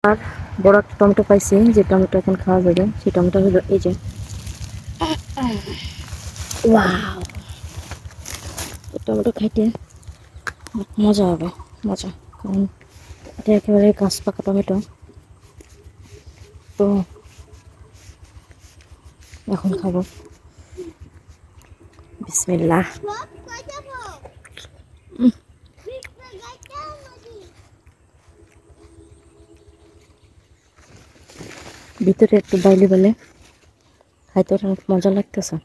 আর বড় একটা টমেটো পাইছি, যে টমেটো এখন খাওয়া যাবে। সেই টমেটো হলো এই যে, ওয়াও, এই টমেটো খাইতে মজা হবে, মজা। কারণ এটা একেবারে গাছ পাকা টমেটো। তো এখন খাবো, বিসমিল্লাহ। ভিতরে একটু বাইলে বেলে খাইতে অনেক মজা লাগতেছে।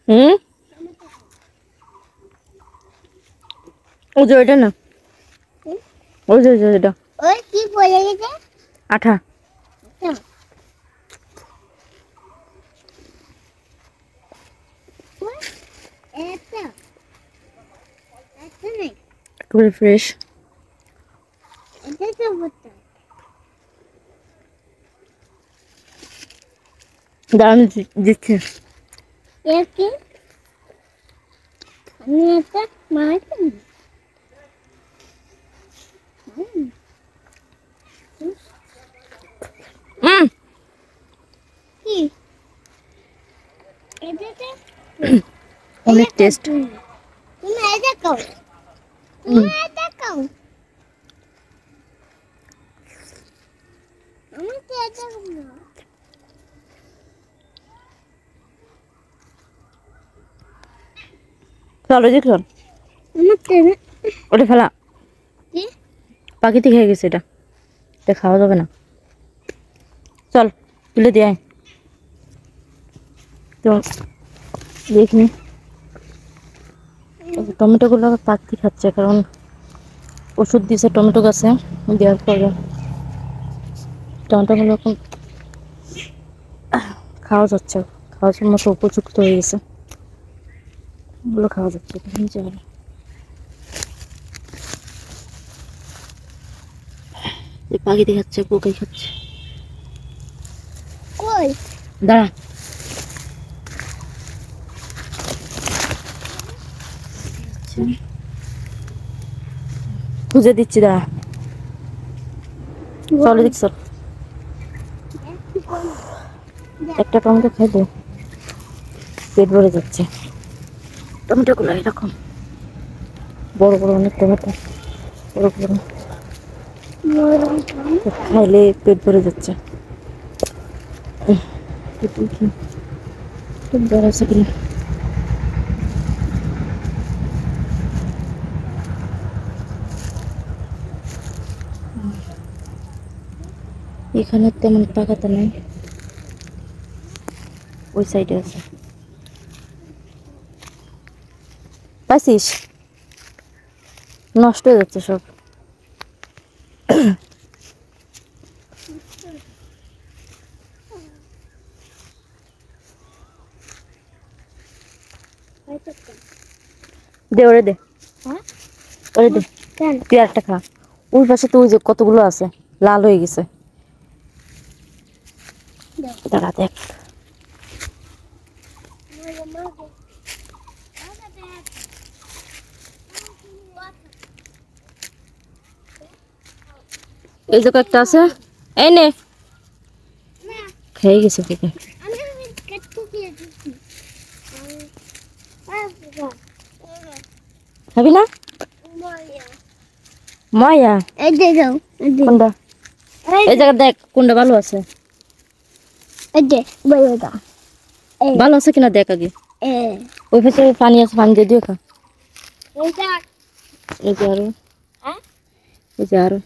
হুম, ওই যে ওইটা না, ওই যে ওইটা ওই কি পড়ে গেছে? আঠা। এটা এটা নেই, একেবারে ফ্রেশ। এটা তো বলতে দাঁড়ান দিচ্ছি। এর কি আমি এটা মারতে কি এটাতে অনেক টেস্ট। তুমি এটা খাও, তুমি এটা খাও, আমি তো এটা খাবো না। চলো দেখুন, আমার তো না। ওটা ফেলা, কি পাখিতে খেয়ে গেছে। এটা এটা খাওয়া যাবে না। চল তুলে দিয়ে আয়। তো দেখি টমেটোগুলো পাখি খাচ্ছে, কারণ ওষুধ দিয়েছে টমেটো গাছে, দেওয়ার পরে টমেটোগুলো এখন খাওয়া যাচ্ছে, খাওয়ার মতো উপযুক্ত হয়ে গেছে। ওগুলো খাওয়া যাচ্ছে। পাখি খাচ্ছে, পোকাই খাচ্ছে। কই দাঁড়া, খুঁজে দিচ্ছি, দাঁড়া। চলো দেখছ, একটা টমেটো খাইলে পেট ভরে যাচ্ছে। টমেটোগুলো এরকম বড় বড়, অনেক টমেটো বড় বড়, তো খাইলে পেট ভরে যাচ্ছে। দেখি বড় আছে কিনা। এখানে তেমন পাকাতে নাই, ওই সাইডে আছে। পাইছিস? নষ্ট হয়ে যাচ্ছে সব। দে ওরে, দে ওরে, দে। কেন তুই একটা খা। ওই পাশে তো ওই যে কতগুলো আছে, লাল হয়ে গেছে। দাঁড়া দেখ। এই যে কয়েকটা আছে, এই নে। খেয়ে গেছে থেকে। খাবি না? মায়া কোনটা? এই জায়গা দেখ কোনটা ভালো আছে, ভালো আছে কিনা দেখ আগে। ওই পাশে পানি আছে, পানি দিয়ে দিও খা। এই যে আরো, এই যে আরো।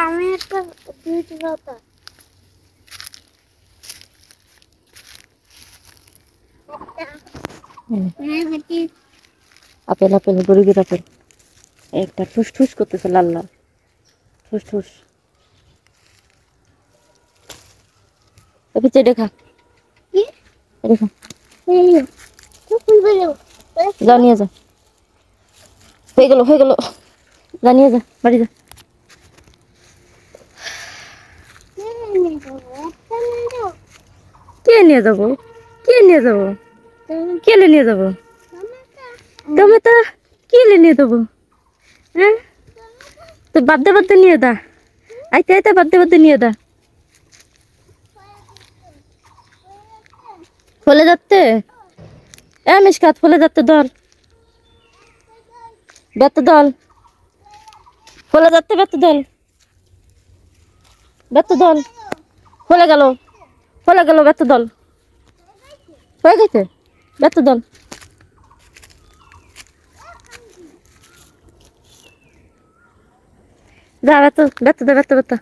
আমি একটা আপেল আপেল, গরিবের আপেল। একটা ঠুস ঠুস করতেছে, লাল লাল ঠুস ঠুস। এটা খা, এটা খা, যা নিয়ে যা। হয়ে গেল যা নিয়ে যা বাড়ি যা কে নিয়ে যাবো কেলে নিয়ে যাবো টমেটো কেলে নিয়ে যাবো হ্যাঁ তো বাদ্যে নিয়ে দা আইতে বাদ্যে নিয়ে দা ফলে যাচ্ছে মিসকাত ফলে যাচ্ছে দল বেত দল ফলে যাচ্ছে বেত দল ফলে গেল বেত দল হয়ে গেছে বেত দল যা বেত